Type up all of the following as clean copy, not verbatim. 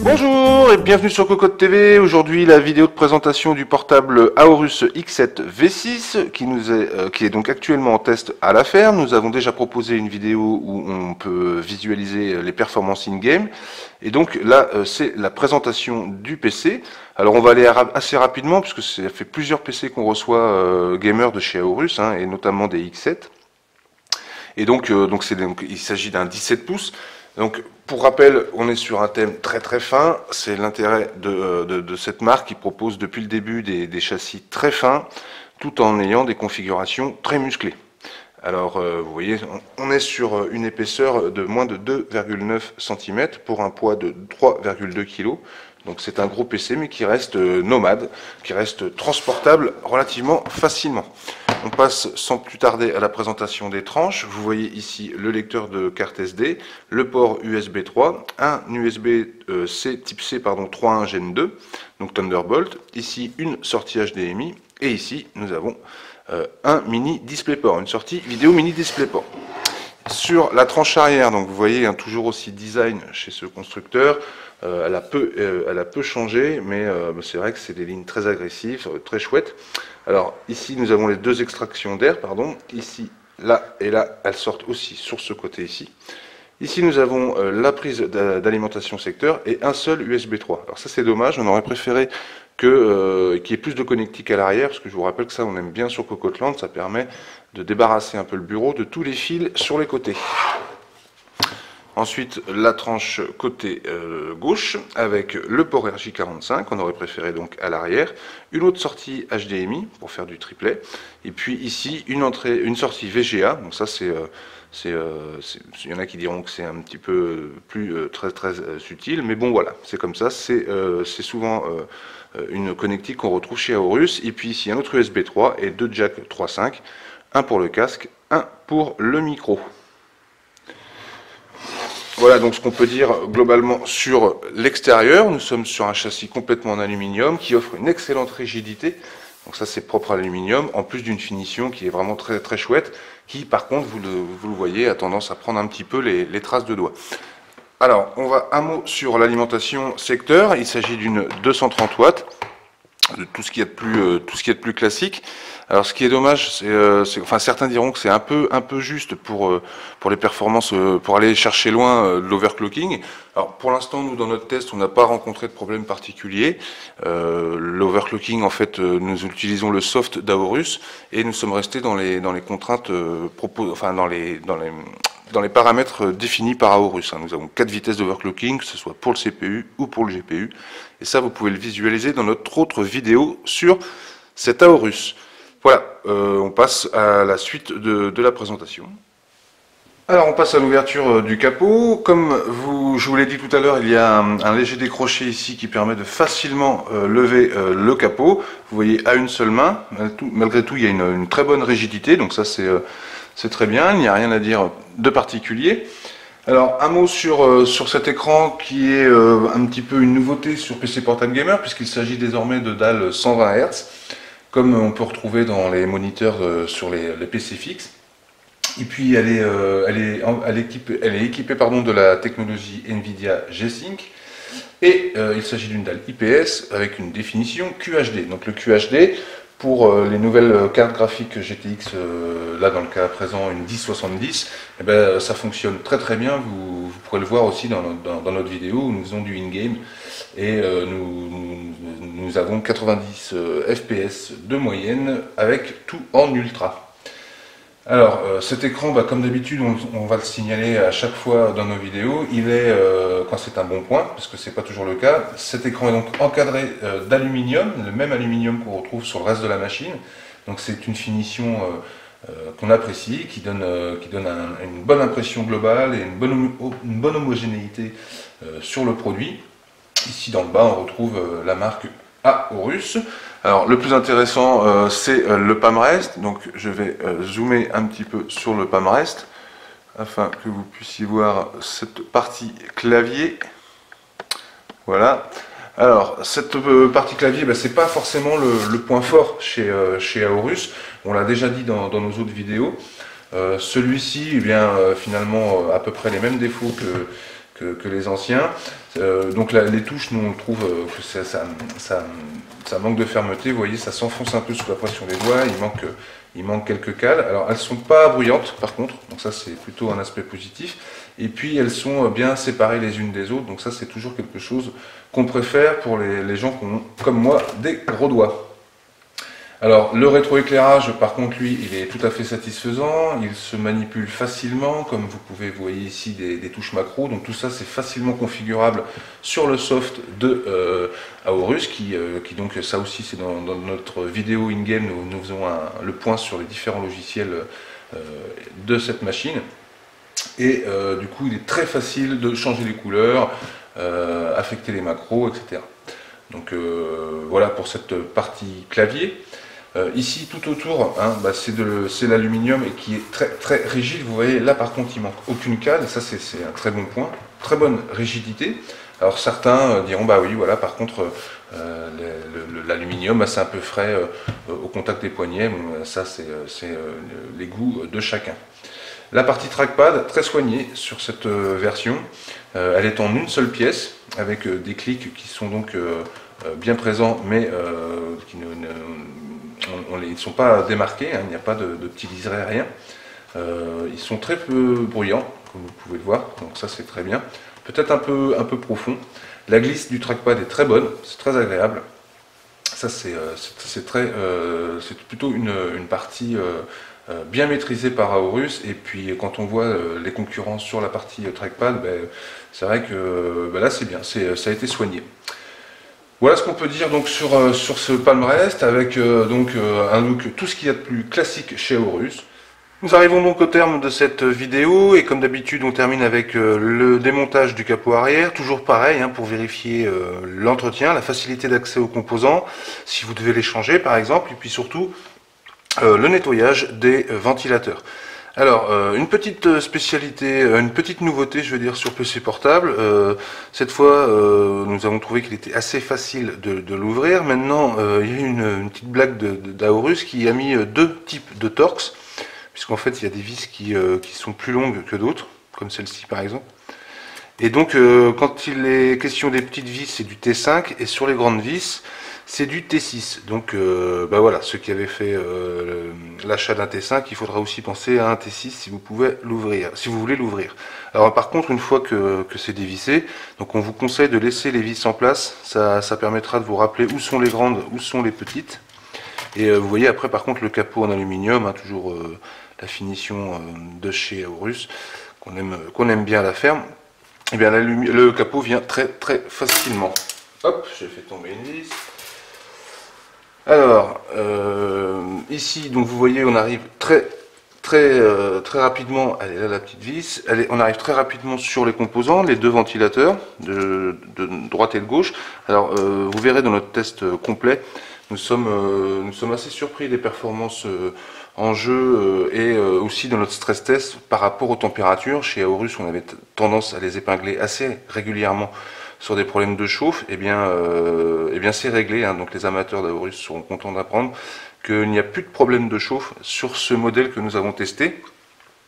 Bonjour et bienvenue sur Cocotte TV. Aujourd'hui la vidéo de présentation du portable Aorus X7 V6 qui est donc actuellement en test à la ferme. Nous avons déjà proposé une vidéo où on peut visualiser les performances in-game. Et donc là c'est la présentation du PC. Alors on va aller assez rapidement puisque ça fait plusieurs PC qu'on reçoit gamers de chez Aorus et notamment des X7. Et donc il s'agit d'un 17 pouces. Donc, pour rappel, on est sur un thème très très fin. C'est l'intérêt de cette marque qui propose depuis le début des châssis très fins, tout en ayant des configurations très musclées. Alors, vous voyez, on est sur une épaisseur de moins de 2,9 cm pour un poids de 3,2 kg. Donc c'est un gros PC mais qui reste nomade, qui reste transportable relativement facilement. On passe sans plus tarder à la présentation des tranches. Vous voyez ici le lecteur de carte SD, le port USB 3, un USB-C type C 3.1 Gen 2, donc Thunderbolt. Ici une sortie HDMI et ici nous avons un mini DisplayPort, une sortie vidéo mini DisplayPort. Sur la tranche arrière, donc vous voyez toujours aussi design chez ce constructeur. Elle a peu changé, mais c'est vrai que c'est des lignes très agressives, très chouettes. Alors ici nous avons les deux extractions d'air, ici, là et là, elles sortent aussi sur ce côté ici. Ici nous avons la prise d'alimentation secteur et un seul USB 3. Alors ça c'est dommage, on aurait préféré qu'il y ait plus de connectique à l'arrière, parce que je vous rappelle que ça on aime bien sur Cocotland, ça permet de débarrasser un peu le bureau de tous les fils sur les côtés. Ensuite, la tranche côté gauche avec le port RJ45, on aurait préféré donc à l'arrière, une autre sortie HDMI pour faire du triplet, et puis ici une sortie VGA. Donc ça il y en a qui diront que c'est un petit peu plus très subtil, mais bon voilà, c'est comme ça, c'est souvent une connectique qu'on retrouve chez Aorus. Et puis ici un autre USB 3 et deux jack 3.5, un pour le casque, un pour le micro. Voilà donc ce qu'on peut dire globalement sur l'extérieur. Nous sommes sur un châssis complètement en aluminium qui offre une excellente rigidité. Donc ça c'est propre à l'aluminium, en plus d'une finition qui est vraiment très très chouette, qui par contre, vous le voyez, a tendance à prendre un petit peu les traces de doigts. Alors, on va un mot sur l'alimentation secteur. Il s'agit d'une 230 watts, de tout ce qu'il y a de plus classique. Alors ce qui est dommage, enfin certains diront que c'est un peu juste pour les performances, pour aller chercher loin l'overclocking. Alors pour l'instant, nous dans notre test, on n'a pas rencontré de problème particulier. L'overclocking, en fait, nous utilisons le soft d'Aorus et nous sommes restés dans les contraintes dans les paramètres définis par Aorus. Nous avons 4 vitesses d'overclocking, que ce soit pour le CPU ou pour le GPU. Et ça, vous pouvez le visualiser dans notre autre vidéo sur cet Aorus. Voilà, on passe à la suite de la présentation. Alors on passe à l'ouverture du capot. Comme je vous l'ai dit tout à l'heure, il y a un léger décroché ici qui permet de facilement lever le capot. Vous voyez à une seule main, malgré tout il y a une très bonne rigidité, donc ça c'est très bien, il n'y a rien à dire de particulier. Alors un mot sur cet écran qui est un petit peu une nouveauté sur PC Portable Gamer, puisqu'il s'agit désormais de dalles 120 Hz, comme on peut retrouver dans les moniteurs sur les PC fixes. Et puis elle est équipée de la technologie Nvidia G-Sync. Et il s'agit d'une dalle IPS avec une définition QHD. Donc le QHD, pour les nouvelles cartes graphiques GTX, là dans le cas présent une 1070, eh ben, ça fonctionne très très bien. Vous pourrez le voir aussi dans notre vidéo où nous faisons du in-game. Et nous avons 90 FPS de moyenne avec tout en ultra. Alors cet écran, comme d'habitude, on va le signaler à chaque fois dans nos vidéos, il est, quand c'est un bon point, parce que c'est pas toujours le cas, cet écran est donc encadré d'aluminium, le même aluminium qu'on retrouve sur le reste de la machine. Donc c'est une finition qu'on apprécie, qui donne une bonne impression globale et une bonne homogénéité sur le produit. Ici dans le bas on retrouve la marque Aorus. Alors le plus intéressant c'est le palmrest, donc je vais zoomer un petit peu sur le palmrest afin que vous puissiez voir cette partie clavier. Voilà. Alors, cette partie clavier, ben, c'est pas forcément le point fort chez Aorus. On l'a déjà dit dans nos autres vidéos. Celui-ci, eh bien, finalement, à peu près les mêmes défauts que les anciens. Donc les touches, nous on trouve que ça manque de fermeté. Vous voyez, ça s'enfonce un peu sous la pression des doigts. Il manque quelques cales. Alors elles sont pas bruyantes par contre, donc ça c'est plutôt un aspect positif. Et puis elles sont bien séparées les unes des autres, donc ça c'est toujours quelque chose qu'on préfère pour les gens qui ont, comme moi, des gros doigts. Alors le rétroéclairage par contre lui il est tout à fait satisfaisant, il se manipule facilement, comme vous pouvez vous voyez ici des touches macro, donc tout ça c'est facilement configurable sur le soft de Aorus qui donc ça aussi c'est dans notre vidéo in-game, nous faisons le point sur les différents logiciels de cette machine. Et du coup il est très facile de changer les couleurs, affecter les macros, etc. Donc voilà pour cette partie clavier. Ici tout autour, hein, bah, c'est l'aluminium et qui est très rigide. Vous voyez là par contre il manque aucune cale, et ça c'est un très bon point, très bonne rigidité. Alors certains diront bah oui voilà par contre l'aluminium bah, c'est un peu frais au contact des poignets, bon, ça c'est les goûts de chacun. La partie trackpad très soignée sur cette version, elle est en une seule pièce avec des clics qui sont donc bien présents mais qui ils ne sont pas démarqués, hein, il n'y a pas de petits liserés, rien. Ils sont très peu bruyants, comme vous pouvez le voir, donc ça c'est très bien. Peut-être un peu profond. La glisse du trackpad est très bonne, c'est très agréable. Ça c'est plutôt une partie bien maîtrisée par Aorus. Et puis quand on voit les concurrents sur la partie trackpad, ben, c'est vrai que ben là c'est bien, ça a été soigné. Voilà ce qu'on peut dire donc sur ce palmarès avec un look tout ce qu'il y a de plus classique chez Aorus. Nous arrivons donc au terme de cette vidéo et comme d'habitude on termine avec le démontage du capot arrière, toujours pareil hein, pour vérifier l'entretien, la facilité d'accès aux composants, si vous devez les changer par exemple, et puis surtout le nettoyage des ventilateurs. Alors, une petite spécialité, une petite nouveauté, je veux dire, sur PC portable. Cette fois, nous avons trouvé qu'il était assez facile de l'ouvrir. Maintenant, il y a une petite blague d'Aorus qui a mis deux types de Torx, puisqu'en fait, il y a des vis qui sont plus longues que d'autres, comme celle-ci par exemple. Et donc, quand il est question des petites vis, c'est du T5, et sur les grandes vis, c'est du T6. Donc bah voilà, ceux qui avaient fait l'achat d'un T5, il faudra aussi penser à un T6 si vous pouvez l'ouvrir, si vous voulez l'ouvrir. Alors par contre, une fois que c'est dévissé, donc on vous conseille de laisser les vis en place. Ça permettra de vous rappeler où sont les grandes, où sont les petites. Et vous voyez après par contre le capot en aluminium, hein, toujours la finition de chez Aorus, qu'on aime bien à la ferme. Et bien le capot vient très facilement. Hop, j'ai fait tomber une vis. Alors, ici, donc vous voyez, on arrive très rapidement, allez là la petite vis, on arrive très rapidement sur les composants, les deux ventilateurs, de droite et de gauche. Alors, vous verrez dans notre test complet, nous sommes assez surpris des performances en jeu et aussi dans notre stress test par rapport aux températures. Chez Aorus, on avait tendance à les épingler assez régulièrement sur des problèmes de chauffe. Eh bien c'est réglé, hein, donc les amateurs d'Aorus seront contents d'apprendre qu'il n'y a plus de problème de chauffe sur ce modèle que nous avons testé.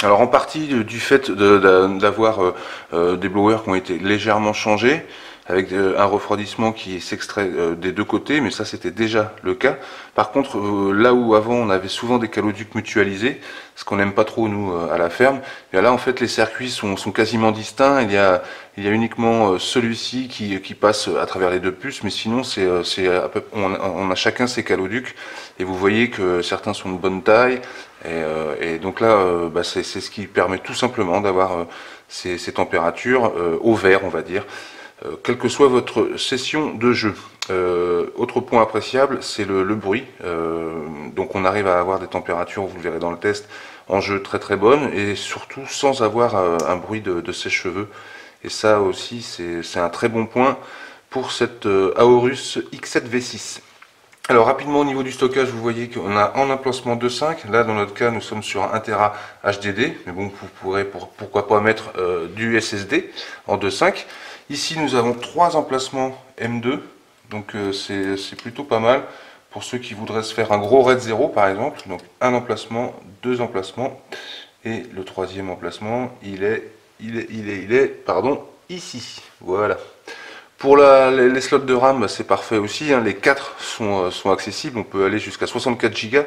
Alors en partie du fait d'avoir des blowers qui ont été légèrement changés, avec un refroidissement qui s'extrait des deux côtés, mais ça c'était déjà le cas. Par contre, là où avant on avait souvent des caloducs mutualisés, ce qu'on n'aime pas trop nous à la ferme, et là en fait les circuits sont quasiment distincts. Il y a uniquement celui-ci qui passe à travers les deux puces, mais sinon on a chacun ses caloducs, et vous voyez que certains sont de bonne taille, et donc là bah, c'est ce qui permet tout simplement d'avoir ces températures au vert, on va dire. Quelle que soit votre session de jeu. Autre point appréciable, c'est le bruit. Donc on arrive à avoir des températures, vous le verrez dans le test, en jeu très bonnes, et surtout sans avoir un bruit de sèche-cheveux. Et ça aussi, c'est un très bon point pour cette Aorus X7 V6. Alors rapidement au niveau du stockage, vous voyez qu'on a en emplacement 2.5, là dans notre cas nous sommes sur 1 Tera HDD, mais bon vous pourrez pourquoi pas mettre du SSD en 2.5. Ici nous avons 3 emplacements M2, donc c'est plutôt pas mal pour ceux qui voudraient se faire un gros RAID 0 par exemple. Donc un emplacement, deux emplacements, et le troisième emplacement, il est, pardon, ici. Voilà. Pour les slots de RAM, c'est parfait aussi, hein. Les 4 sont accessibles, on peut aller jusqu'à 64 Go.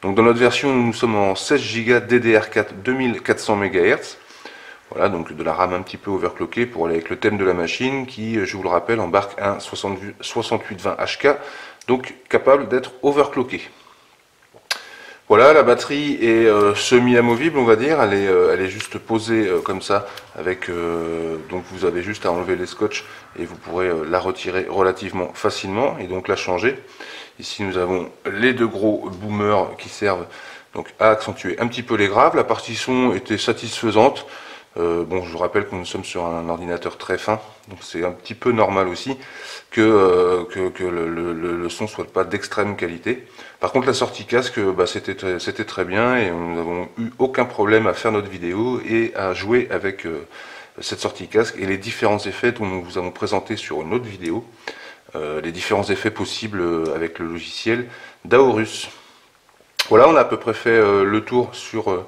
Donc dans notre version, nous sommes en 16 Go DDR4 2400 MHz. Voilà, donc de la RAM un petit peu overclockée pour aller avec le thème de la machine qui, je vous le rappelle, embarque un 6820 HK, donc capable d'être overclocké. Voilà, la batterie est semi-amovible, on va dire, elle est juste posée comme ça, avec donc vous avez juste à enlever les scotch et vous pourrez la retirer relativement facilement et donc la changer. Ici nous avons les deux gros boomers qui servent donc à accentuer un petit peu les graves. La partie son était satisfaisante. Bon, je vous rappelle que nous sommes sur un ordinateur très fin, donc c'est un petit peu normal aussi que le son soit pas d'extrême qualité. Par contre, la sortie casque, bah, c'était très bien et nous n'avons eu aucun problème à faire notre vidéo et à jouer avec cette sortie casque et les différents effets dont nous vous avons présenté sur une autre vidéo, les différents effets possibles avec le logiciel d'Aorus. Voilà, on a à peu près fait le tour sur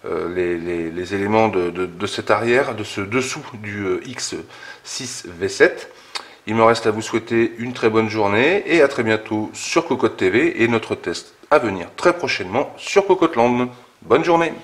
les éléments de cet arrière, de ce dessous du X6 V7. Il me reste à vous souhaiter une très bonne journée et à très bientôt sur Cocotte TV et notre test à venir très prochainement sur Cocotteland. Bonne journée!